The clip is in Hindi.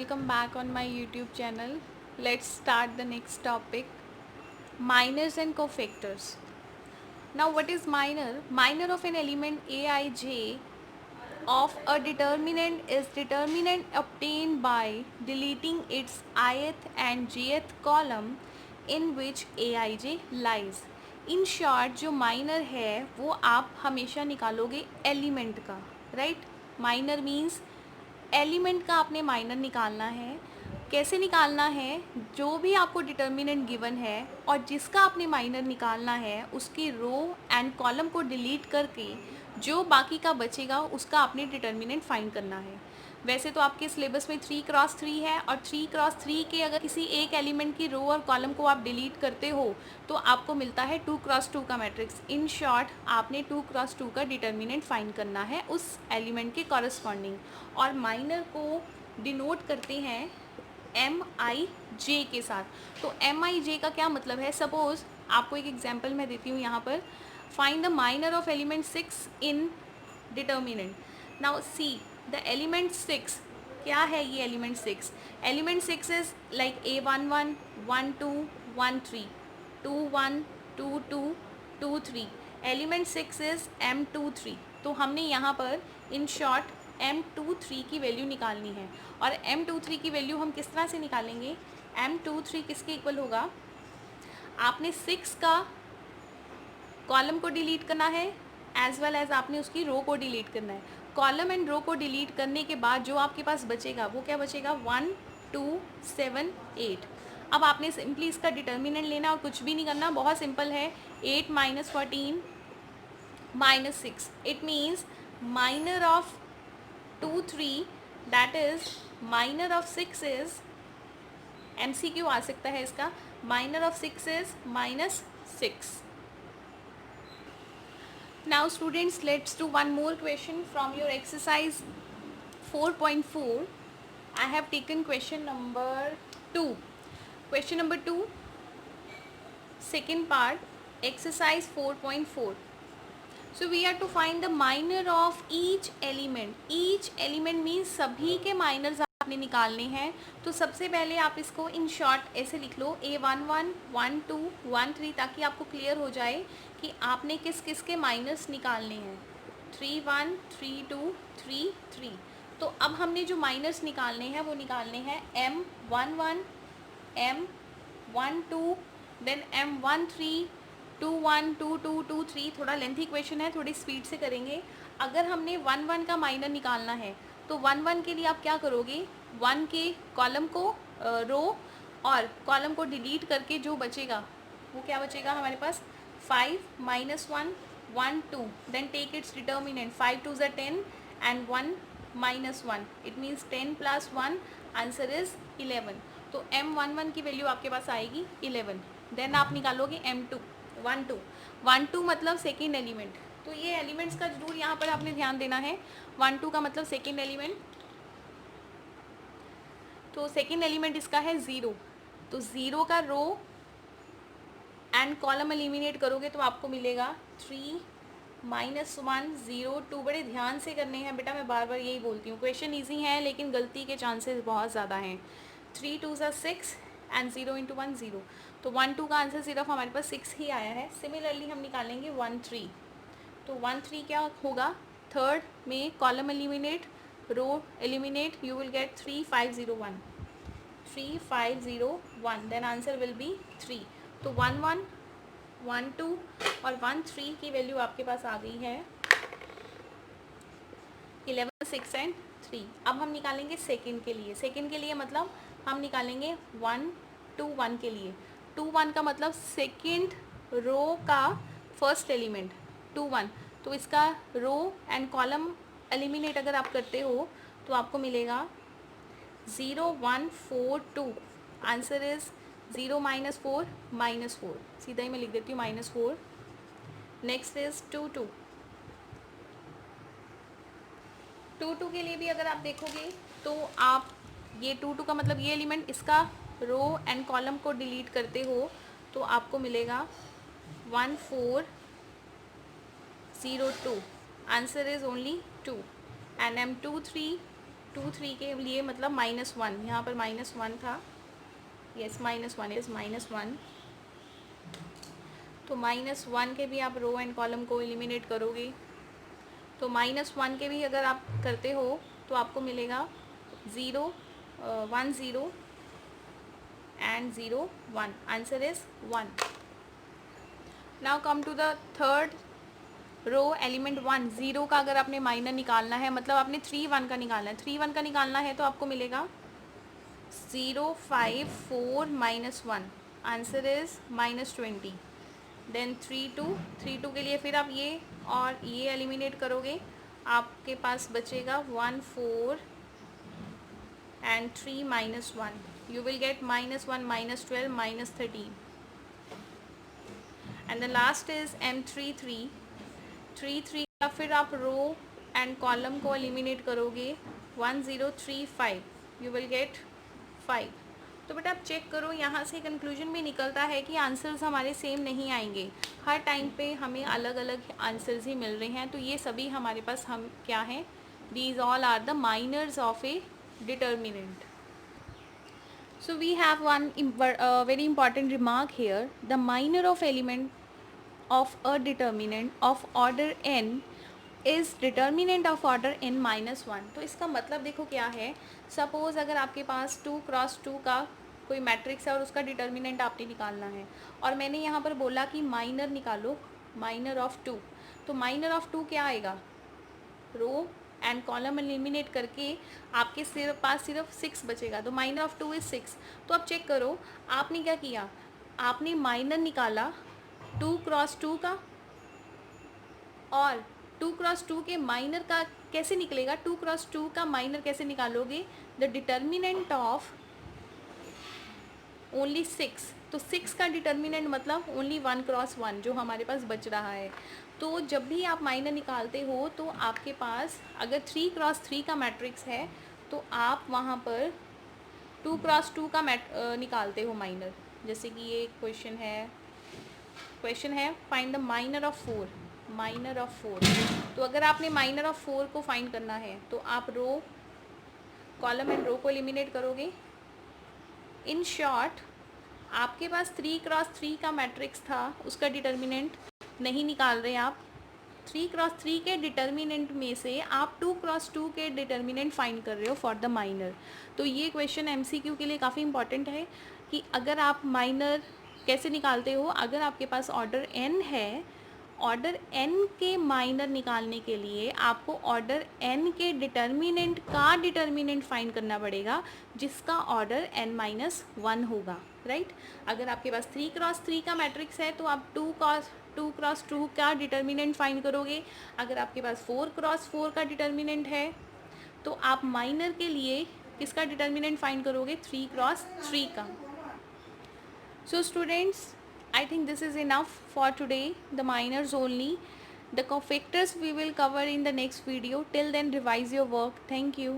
welcome back on my YouTube channel. Let's start the next topic, minors and cofactors. Now what is minor? Minor of an element Aij of a determinant is determinant obtained by deleting its ith and jth column in which Aij lies. In short जो माइनर है वो आप हमेशा निकालोगे एलिमेंट का, राइट. माइनर मीन्स एलिमेंट का आपने माइनर निकालना है. कैसे निकालना है? जो भी आपको डिटर्मिनेंट गिवन है और जिसका आपने माइनर निकालना है उसकी रो एंड कॉलम को डिलीट करके जो बाकी का बचेगा उसका आपने डिटर्मिनेंट फाइंड करना है. वैसे तो आपके सिलेबस में 3x3 है और 3x3 के अगर किसी एक एलिमेंट की रो और कॉलम को आप डिलीट करते हो तो आपको मिलता है 2x2 का मैट्रिक्स. इन शॉर्ट आपने 2x2 का डिटर्मिनेंट फाइंड करना है उस एलिमेंट के कॉरस्पॉन्डिंग. और माइनर को डिनोट करते हैं MIJ के साथ. तो MIJ का क्या मतलब है? सपोज आपको एक एग्जांपल मैं देती हूँ यहाँ पर. Find the minor of element 6 in determinant. Now see the element 6. क्या है ये element 6? Element 6 is like A11, 12, 13, 21, 22, 23. Element 6 is M23. तो हमने यहाँ पर इन शॉर्ट M23 की वैल्यू निकालनी है. और M23 की वैल्यू हम किस तरह से निकालेंगे? M23 किसके इक्वल होगा? आपने 6 का कॉलम को डिलीट करना है एज वेल एज आपने उसकी रो को डिलीट करना है. कॉलम एंड रो को डिलीट करने के बाद जो आपके पास बचेगा वो क्या बचेगा? 1, 2, 7, 8. अब आपने सिंपली इसका डिटर्मिनेंट लेना और कुछ भी नहीं करना, बहुत सिंपल है. 8 - 14 - 6. It means minor of 2, 3, that is minor of 6 is MCQ आ सकता है इसका. Minor of 6 is -6. Now students, let's do one more question from your exercise 4.4. I have taken question number 2. Question number 2, second part, exercise 4.4. So we have to find the minor of each element. Each element means सभी के minors आपने निकालने हैं. तो सबसे पहले आप इसको इन शॉर्ट ऐसे लिख लो A11, 12, 13, ताकि आपको क्लियर हो जाए कि आपने किस किस के माइनस निकालने हैं. 3, 1, 3, 2, 3, 3. तो अब हमने जो माइनस निकालने हैं वो निकालने हैं M11, M12, देन M13, 2, 1, 2, 2, 2, 3. थोड़ा लेंथी क्वेश्चन है, थोड़ी स्पीड से करेंगे. अगर हमने 1, 1 का माइनर निकालना है तो 1, 1 के लिए आप क्या करोगे? 1 के कॉलम को रो और कॉलम को डिलीट करके जो बचेगा वो क्या बचेगा हमारे पास? 5 - 1, 1, 2. Then take its determinant. 5 2 = 10 and 1 - 1. It means 10 + 1. Answer is 11. तो M11 की वैल्यू आपके पास आएगी 11. देन आप निकालोगे M2, 1, 2. 1, 2 मतलब सेकेंड एलिमेंट. तो ये एलिमेंट्स का जरूर यहाँ पर आपने ध्यान देना है. 1, 2 का मतलब सेकेंड एलिमेंट. तो सेकेंड एलिमेंट इसका है 0. तो 0 का रो एंड कॉलम एलिमिनेट करोगे तो आपको मिलेगा 3 - 1, 0, 2. बड़े ध्यान से करने हैं बेटा, मैं बार बार यही बोलती हूँ. क्वेश्चन ईजी है लेकिन गलती के चांसेस बहुत ज़्यादा हैं. 3 2 = 6 एंड 0 × 1 0. तो 1, 2 का आंसर सिर्फ हमारे पास 6 ही आया है. सिमिलरली हम निकालेंगे 1, 3. तो 1, 3 क्या होगा? थर्ड में column eliminate, row eliminate, you will get 3 5 0 1. 3 5 0 1. Then answer will be 3. तो 1 1, 1 2 और 1 3 की वैल्यू आपके पास आ गई है 11 6 एंड 3. अब हम निकालेंगे सेकेंड के लिए. सेकेंड के लिए मतलब हम निकालेंगे 1 2 1 के लिए. 2 1 का मतलब सेकेंड रो का फर्स्ट एलिमेंट 2 1. तो इसका रो एंड कॉलम एलिमिनेट अगर आप करते हो तो आपको मिलेगा 0 1 4 2. Answer is 0 - 4 -4. सीधा ही मैं लिख देती हूँ -4. Next is 2 2. 2 2 के लिए भी अगर आप देखोगे तो आप ये 2 2 का मतलब ये एलिमेंट इसका रो एंड कॉलम को डिलीट करते हो तो आपको मिलेगा 1 4 0 2. Answer is only 2. And M23 2 3 के लिए मतलब -1, यहाँ पर -1 था, यस -1 इज़ -1। तो -1 के भी आप रो एंड कॉलम को एलिमिनेट करोगे, तो -1 के भी अगर आप करते हो तो आपको मिलेगा 0 1 0 and 0 1, answer is 1। Now come to the third row, element 1, 0 का अगर आपने माइनर निकालना है, मतलब आपने 3 1 का निकालना है, 3 1 का निकालना है तो आपको मिलेगा 0 5 4 -1, आंसर इज -20। देन 3 2 के लिए फिर आप ये और ये एलिमिनेट करोगे, आपके पास बचेगा 1 4 and 3 -1, you will gate -1 -12 -13। And the last is M3 3 का फिर आप रो एंड कॉलम को एलिमिनेट करोगे, 1 0 3 5, यू विल गेट 5। तो बेटा आप चेक करो, यहाँ से कंक्लूजन भी निकलता है कि आंसर्स हमारे सेम नहीं आएंगे, हर टाइम पे हमें अलग अलग आंसर्स ही मिल रहे हैं। तो ये सभी हमारे पास हम क्या हैं, these all are the minors of a determinant. So we have one very important remark here. The minor of element of a determinant of order n is determinant of order n minus 1। तो इसका मतलब देखो क्या है, सपोज अगर आपके पास 2 क्रॉस 2 का कोई मैट्रिक्स है और उसका डिटर्मिनेंट आपने निकालना है, और मैंने यहाँ पर बोला कि माइनर निकालो, माइनर ऑफ 2, तो माइनर ऑफ 2 क्या आएगा, रो एंड कॉलम एलिमिनेट करके आपके पास सिर्फ 6 बचेगा, तो माइनर ऑफ 2 इज़ 6। तो अब चेक करो, आपने क्या किया, आपने माइनर निकाला 2 क्रॉस 2 का, और 2 क्रॉस 2 के माइनर का कैसे निकलेगा, 2 क्रॉस 2 का माइनर कैसे निकालोगे, द डिटर्मिनेंट ऑफ ओनली 6, तो 6 का डिटर्मिनेंट मतलब ओनली 1 क्रॉस 1 जो हमारे पास बच रहा है। तो जब भी आप माइनर निकालते हो तो आपके पास अगर 3 क्रॉस 3 का मैट्रिक्स है तो आप वहाँ पर 2 क्रॉस 2 का निकालते हो माइनर। जैसे कि ये क्वेश्चन है find the minor of 4, minor of 4। तो अगर आपने माइनर ऑफ 4 को फाइंड करना है तो आप रो कॉलम एंड रो को एलिमिनेट करोगे। इन शॉर्ट आपके पास 3 क्रॉस 3 का मैट्रिक्स था, उसका डिटर्मिनेंट नहीं निकाल रहे आप, 3 क्रॉस 3 के डिटर्मिनेंट में से आप 2 क्रॉस 2 के डिटर्मिनेंट फाइंड कर रहे हो फॉर द माइनर। तो ये क्वेश्चन MCQ के लिए काफ़ी इंपॉर्टेंट है कि अगर आप माइनर कैसे निकालते हो, अगर आपके पास ऑर्डर n है, ऑर्डर n के माइनर निकालने के लिए आपको ऑर्डर n के डिटर्मिनेंट का डिटर्मिनेंट फाइंड करना पड़ेगा जिसका ऑर्डर n-1 होगा, राइट। अगर आपके पास 3 क्रॉस 3 का मैट्रिक्स है तो आप 2 क्रॉस 2 का डिटर्मिनेंट फाइंड करोगे। अगर आपके पास 4 क्रॉस 4 का डिटर्मिनेंट है तो आप माइनर के लिए किसका डिटर्मिनेंट फाइंड करोगे, 3 क्रॉस 3 का। So students, I think this is enough for today, the minors only. The cofactors we will cover in the next video. Till then, revise your work. Thank you.